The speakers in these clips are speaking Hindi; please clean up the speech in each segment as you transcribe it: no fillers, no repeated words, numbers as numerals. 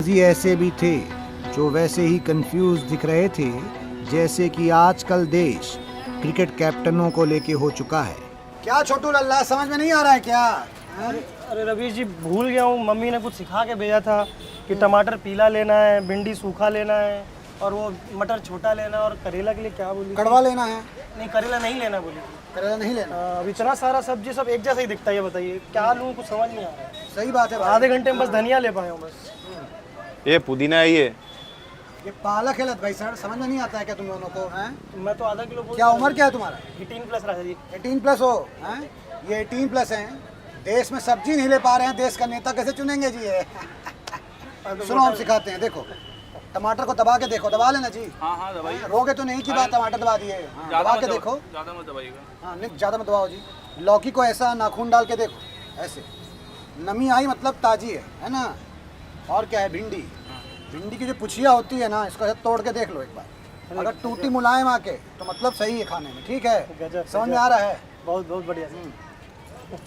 ही ऐसे भी थे जो वैसे ही कंफ्यूज दिख रहे थे जैसे कि आजकल देश क्रिकेट कैप्टनों को लेके हो चुका है। क्या छोटू लल्ला, समझ में नहीं आ रहा है क्या? अरे रवीश जी, भूल गया हूँ। मम्मी ने कुछ सिखा के भेजा था कि टमाटर पीला लेना है, भिंडी सूखा लेना है और वो मटर छोटा लेना है, और करेला के लिए क्या बोली? कड़वा लेना है। नहीं, करेला नहीं लेना बोली थी। करेला नहीं लेना। अब इतना सारा सब्जी सब एक जैसा ही दिखता है, ये बताइए क्या लूँ, कुछ समझ नहीं आ रहा है। सही बात है भाई। आधे घंटे में बस धनिया ले पाया हूँ बस। ये पुदीना है ये पालक है लत भाई सर, समझ में नहीं आता है क्या तुम दोनों को? हैं? मैं तो आधा किलो क्या उम्र क्या है तुम्हारा? 18+ राजा जी। 18+ हो? हैं? ये 18+ हैं, देश में सब्जी नहीं ले पा रहे हैं, देश का नेता कैसे चुनेंगे जी ये? सुनो, हम सिखाते हैं। देखो, टमाटर को दबा के देखो, दबा लेना जी। हाँ दबाइए। रोगे तो नहीं की बात, टमाटर दबा दिए। हाँ, दबा के देखो। ज़्यादा मत दबाइएगा। हाँ नहीं, ज़्यादा मत दबाओ जी। लौकी को ऐसा नाखून डाल के देखो, ऐसे नमी आई मतलब ताजी है ना? और क्या है? भिंडी। भिंडी की जो पुछिया होती है ना, इसको ऐसे तोड़ के देख लो एक बार। अगर टूटी मुलायम आके तो मतलब सही है खाने में, ठीक है? समझ में आ रहा है? बहुत बहुत बढ़िया।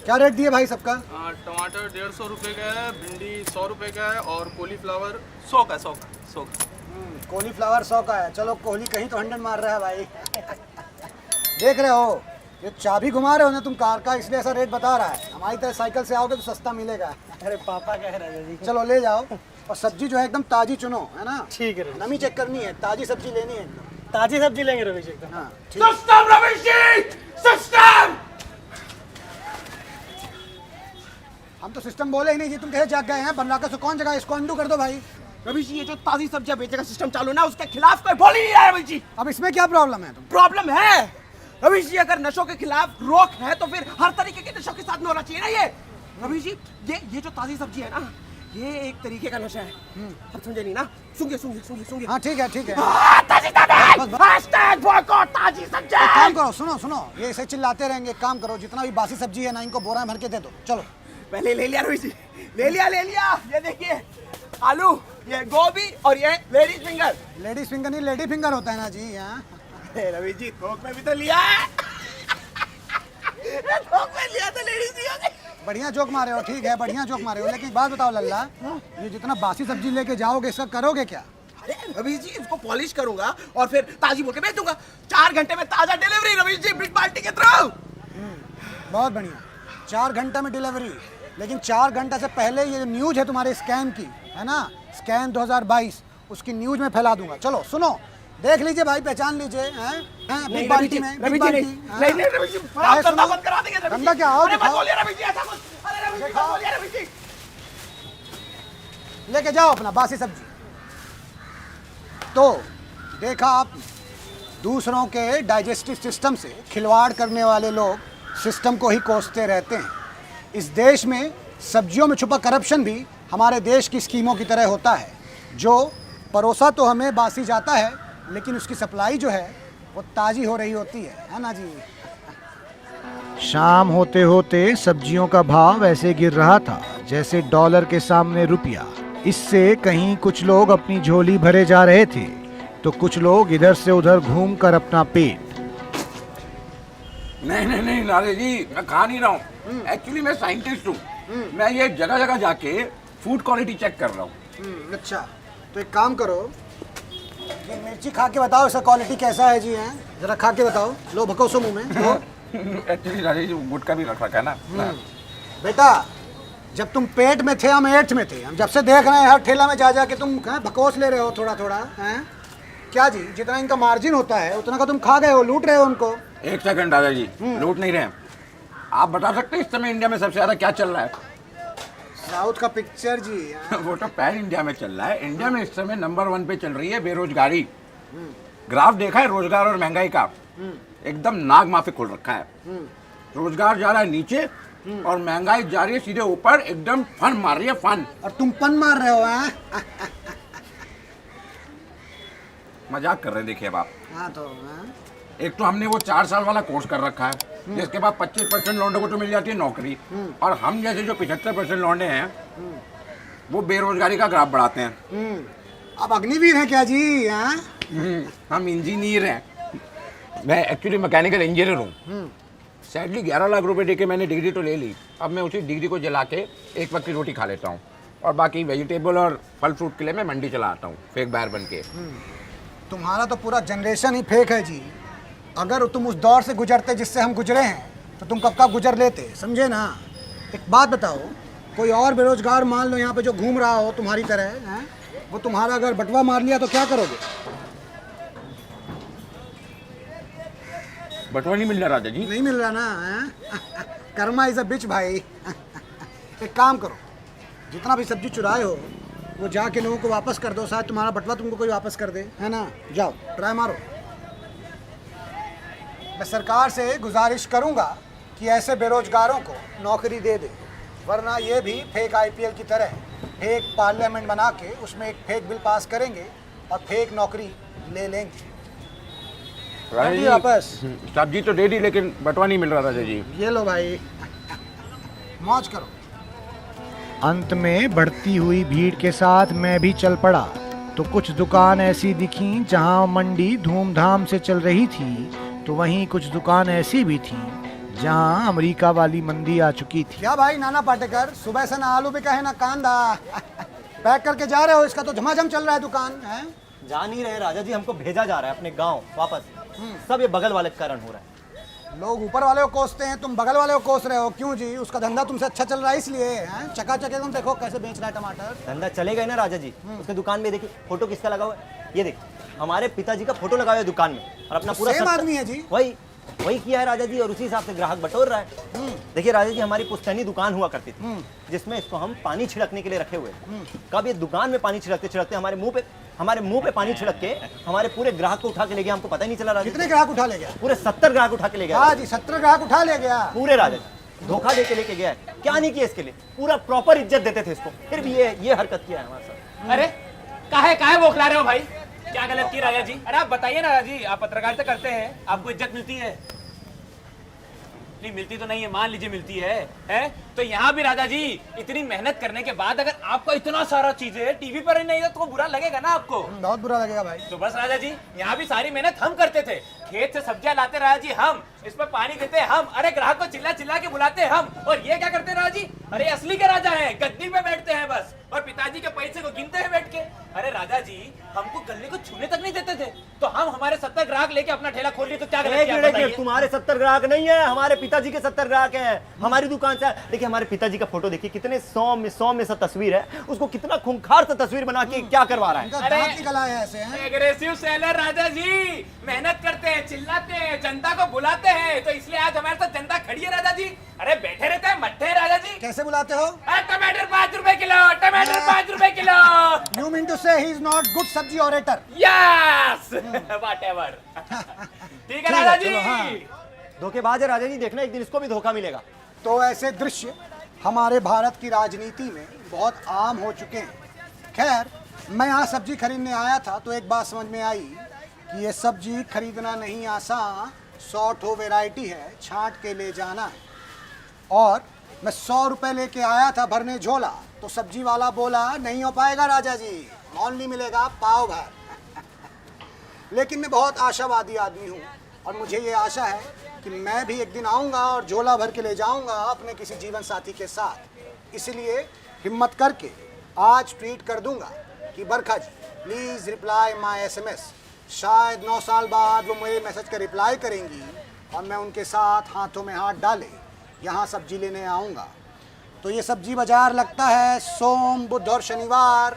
क्या रेट दिए भाई सबका? टमाटर 150 रुपये का है, भिंडी 100 रुपये का है और कॉलीफ्लावर 100 का। कॉलीफ्लावर 100 का है। चलो, कोहली कहीं तो 100 मार रहा है भाई। देख रहे हो, ये चाबी घुमा रहे हो ना तुम कार का, इसलिए ऐसा रेट बता रहा है। हमारी तरह साइकिल से आओगे तो सस्ता मिलेगा। अरे पापा कह रहे हैं जी। चलो ले जाओ, और सब्जी जो है एकदम ताजी चुनो, है ना? ठीक है रवीश। नमी चेक करनी है, ताजी सब्जी लेनी है एकदम। ताजी सब्जी लेंगे रवीश एकदम। हाँ ठीक। सिस्टम रवीश जी, सिस्टम। हम तो सिस्टम बोले ही नहीं जी, तुम कैसे जाग गए हैं? बन रहा कौन जगह, इसको अंडू कर दो भाई। रवीश जी, ये जो ताजी सब्जियां बेचने का सिस्टम चालू ना, उसके खिलाफ कोई बोल ही नहीं रहा है रवीश जी। अब इसमें क्या प्रॉब्लम है? तुम प्रॉब्लम है रवीश जी, अगर नशों के खिलाफ रोक है तो फिर हर तरीके के नशों के साथ में होना चाहिए ना ये। रवीश जी, ये जो ताजी सब्जी है ना, ये एक तरीके का नशा है। अब समझे नहीं ना? सुनिए। हाँ ठीक है, ठीक है। ताजी सब्जी, हैशटैग बॉयकॉट ताजी सब्जी। एक काम करो, सुनो, ये ऐसे चिल्लाते रहेंगे। एक काम करो, जितना भी बासी सब्जी है ना, इनको बोरा में भर के दे दो। चलो। पहले ले लिया रवीश जी, ले लिया। ये देखिए, आलू, ये गोभी और ये लेडीज फिंगर। लेडीज फिंगर नहीं, लेडी फिंगर होता है ना जी। हाँ रवीश जी, थोक में भी तो लिया है। थोक में लिया तो लेडीज ही होगी। बढ़िया जोक मारे हो, ठीक है, बढ़िया जोक मारे हो। लेकिन एक बात बताओ लल्ला, ये जितना बासी सब्जी लेके जाओगे, इसका करोगे क्या? अरे रवीश जी, इसको पॉलिश करूंगा और फिर ताजी बोल के बेच दूंगा। 4 घंटे में ताजा डिलीवरी रवीश जी, बिग पार्टी के थ्रू। बहुत बढ़िया, 4 घंटे में डिलीवरी। लेकिन 4 घंटे से पहले ये न्यूज है तुम्हारे स्कैम की, है ना? स्कैम 2022, उसकी न्यूज में फैला दूंगा। चलो सुनो, देख लीजिए भाई, पहचान लीजिए। बिग पार्टी में, बिग पार्टी। नहीं रवीश जी, आप धंधा बंद करा देंगे रवीश जी। धंधा क्या? आओ अरे मत दिखाओ। बोलिए रवीश जी ऐसा कुछ। अरे रवीश जी, मत बोलिए रवीश जी। लेके जाओ अपना बासी सब्जी। तो देखा आप, दूसरों के डाइजेस्टिव सिस्टम से खिलवाड़ करने वाले लोग सिस्टम को ही कोसते रहते हैं। इस देश में सब्जियों में छुपा करप्शन भी हमारे देश की स्कीमों की तरह होता है, जो परोसा तो हमें बासी जाता है, लेकिन उसकी सप्लाई जो है वो ताज़ी हो रही होती है ना जी? शाम होते होते सब्जियों का भाव ऐसे गिर रहा था जैसे डॉलर के सामने रुपया। इससे कहीं कुछ लोग अपनी झोली भरे जा रहे थे, तो कुछ लोग इधर से उधर घूमकर अपना पेट। नहीं नारे जी, मैं खा नहीं रहा हूँ। एक्चुअली मैं साइंटिस्ट हूँ। मैं ये जगह जगह जाके फूड क्वालिटी चेक कर रहा हूँ। अच्छा, तो एक काम करो, ये मिर्ची खा के बताओ इसका क्वालिटी कैसा है जी? हैं जरा खा के बताओ। लो भकोसो मुंह में। एक्चुअली नारे जी, गुटका भी रख रखा है ना। बेटा, जब तुम पेट में थे हम 8th में थे। हम जब से देख रहे हैं हर ठेला में जा के तुम भकोस ले रहे हो थोड़ा हैं? क्या जी, जितना इनका मार्जिन होता है उतना का तुम खा गए हो, लूट रहे हो उनको। एक सेकंड दादा जी, लूट नहीं रहे हैं। आप बता सकते हैं इस समय इंडिया में सबसे ज्यादा क्या चल रहा है? साउथ का पिक्चर जी। वो तो पैन इंडिया में चल रहा है। इंडिया में इस समय नंबर 1 पे चल रही है बेरोजगारी। ग्राफ देखा है रोजगार और महंगाई का? एकदम नाग माफिक खुल रखा है। रोजगार जा रहा है नीचे और महंगाई जा रही है सीधे ऊपर। एकदम फन मार रही है, फन। और तुम पन मार रहे हो। हैं? मजाक कर रहे हैं, देखिए अब आप। हाँ तो एक तो हमने वो 4 साल वाला कोर्स कर रखा है, जिसके बाद 25% लौंडों को तो मिल जाती है नौकरी, और हम जैसे जो 75% लौंडे हैं वो बेरोजगारी का ग्राफ बढ़ाते हैं। अब अग्निवीर है क्या जी? हैं? हम इंजीनियर हैं। मैं एक्चुअली मैकेनिकल इंजीनियर हूँ। सैडली 11 लाख रुपए दे के मैंने डिग्री तो ले ली। अब मैं उसी डिग्री को जला के एक वक्त की रोटी खा लेता हूँ। और बाकी वेजिटेबल और फल फ्रूट के लिए मैं मंडी चला आता हूँ फेक बायर बन के। तुम्हारा तो पूरा जनरेशन ही फेक है जी। अगर तुम उस दौर से गुजरते जिससे हम गुजरे हैं तो तुम कब का गुजर लेते, समझे ना। एक बात बताओ, कोई और बेरोजगार मान लो यहाँ पे जो घूम रहा हो तुम्हारी तरह हैं, वो तुम्हारा अगर बटवा मार लिया तो क्या करोगे? बटवा नहीं मिल रहा राजा जी। नहीं मिल रहा ना हैं? कर्मा इज अ बिच भाई। एक काम करो, जितना भी सब्जी चुराए हो वो जाके लोगों को वापस कर दो, शायद तुम्हारा बटवा तुमको कोई वापस कर दे, है ना। जाओ ट्राई मारो। मैं सरकार से गुजारिश करूंगा कि ऐसे बेरोजगारों को नौकरी दे दे, वरना ये भी फेक आईपीएल की तरह फेक पार्लियामेंट बना के उसमें एक फेक बिल पास करेंगे और फेक नौकरी ले लेंगे। राजा दी जी वापस। सब्जी तो दे दी लेकिन बटवा नहीं मिल रहा राजा जी। ये लो भाई, मौज करो। अंत में बढ़ती हुई भीड़ के साथ मैं भी चल पड़ा तो कुछ दुकान ऐसी दिखी जहां मंडी धूमधाम से चल रही थी, तो वहीं कुछ दुकान ऐसी भी थी जहां अमेरिका वाली मंदी आ चुकी थी। क्या भाई नाना पाटेकर, सुबह से ना आलू बिका है ना कांदा। पैक करके जा रहे हो, इसका तो झमाझम चल रहा है दुकान है। जा नहीं रहे राजा जी, हमको भेजा जा रहा है अपने गांव वापस। सब ये बगल वाले के कारण हो रहा है। लोग ऊपर वाले को कोसते हैं, तुम बगल वाले को कोस रहे हो, क्यों जी? उसका धंधा तुमसे अच्छा चल रहा है इसलिए हैं? चकाचक एकदम देखो कैसे बेच रहा है टमाटर। धंधा चलेगा ही ना राजा जी। उसके दुकान में देखिए फोटो किसका लगा हुआ है, ये देखिए हमारे पिताजी का फोटो लगा हुआ है दुकान में, और अपना पूरा सेम 70 आदमी है जी। वही किया है राजा जी, और उसी हिसाब से ग्राहक बटोर रहा है। देखिए राजा जी, हमारी पुश्तैनी दुकान हुआ करती थी जिसमें इसको हम पानी छिड़कने के लिए रखे हुए थे। कब ये दुकान में पानी छिड़कते छिड़कते हमारे मुंह पे पानी छिड़क के हमारे पूरे ग्राहक को उठा के ले गया, हमको पता ही नहीं चला राजा। कितने ग्राहक उठा ले गया? पूरे 70 ग्राहक उठा के ले गया। हाँ जी, 70 ग्राहक उठा ले गया पूरे राजा जी, धोखा दे के लेके गया है। क्या नहीं किया इसके लिए, पूरा प्रॉपर इज्जत देते थे इसको, फिर भी ये हरकत किया है हमारे साथ। अरे काहे बौखला रहे हो भाई? क्या गलत की राजा जी? अरे आप बताइए ना राजा जी, आप पत्रकारिता करते हैं, आपको इज्जत मिलती है? नहीं मिलती तो नहीं है, मान लीजिए मिलती है? तो यहाँ भी राजा जी इतनी मेहनत करने के बाद अगर आपका इतना सारा चीजें टीवी पर ही नहीं है तो बुरा लगेगा ना आपको? बहुत बुरा लगेगा भाई। तो बस राजा जी, यहाँ भी सारी मेहनत हम करते थे, खेत से सब्जियां लाते राजा जी हम, इस पर पानी देते हम, अरे ग्राहक को चिल्ला चिल्ला के बुलाते हम, और ये क्या करते राजा जी? अरे असली के राजा हैं, गद्दी पे बैठते हैं बस, और पिताजी के पैसे को गिनते हैं बैठ के। अरे राजा जी, हमको गले को छूने तक नहीं देते थे, तो हम हमारे 70 ग्राहक लेके अपना ठेला खोल लिए तो क्या गलत किया बताइए? तुम्हारे 70 ग्राहक नहीं है, हमारे पिताजी के 70 ग्राहक हैं हमारी दुकान से। देखिए हमारे पिताजी का फोटो देखिए, कितने 100 में सा तस्वीर है, उसको कितना खूंखार सा तस्वीर बना के क्या करवा रहा है। इनका दांत निकल आया है ऐसे हैं। एग्रेसिव सेलर राजा जी, मेहनत करते हैं, चिल्लाते हैं, जनता को बुलाते हैं, तो इसलिए आज हमारे साथ जनता खड़ी है राजा जी। अरे बैठे रहते हैं मट्ठे हैं राजा जी। कैसे बुलाते हो? टमाटर 5 रुपए किलो, टमाटर 5 रुपए kilo. You mean to say he is not good सब्जी ऑरेटर? Yes whatever. ठीक है राजा जी। धोखेबाज है राजा जी, देखना एक दिन इसको भी धोखा मिलेगा। तो ऐसे दृश्य हमारे भारत की राजनीति में बहुत आम हो चुके हैं। खैर, मैं यहाँ सब्जी खरीदने आया था तो एक बात समझ में आई कि ये सब्जी खरीदना नहीं आसान, 100 ठो वैरायटी है, छांट के ले जाना है। और मैं 100 रुपये लेके आया था भरने झोला, तो सब्जी वाला बोला नहीं हो पाएगा राजा जी, ओनली मिलेगा पाव भर। लेकिन मैं बहुत आशावादी आदमी हूँ और मुझे ये आशा है कि मैं भी एक दिन आऊँगा और झोला भर के ले जाऊँगा अपने किसी जीवन साथी के साथ। इसलिए हिम्मत करके आज ट्वीट कर दूँगा कि बरखा जी प्लीज़ रिप्लाई माय SMS। शायद 9 साल बाद वो मेरे मैसेज का रिप्लाई करेंगी और मैं उनके साथ हाथों में हाथ डाले यहाँ सब्जी लेने आऊँगा। तो ये सब्जी बाजार लगता है सोम, बुध और शनिवार।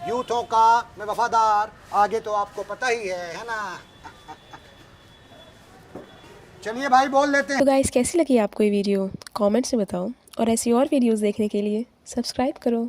यूथों का मैं वफादार, आगे तो आपको पता ही है ना। चलिए भाई बोल लेते हैं। तो गाइस कैसी लगी आपको ये वीडियो कमेंट्स में बताओ, और ऐसी और वीडियोस देखने के लिए सब्सक्राइब करो।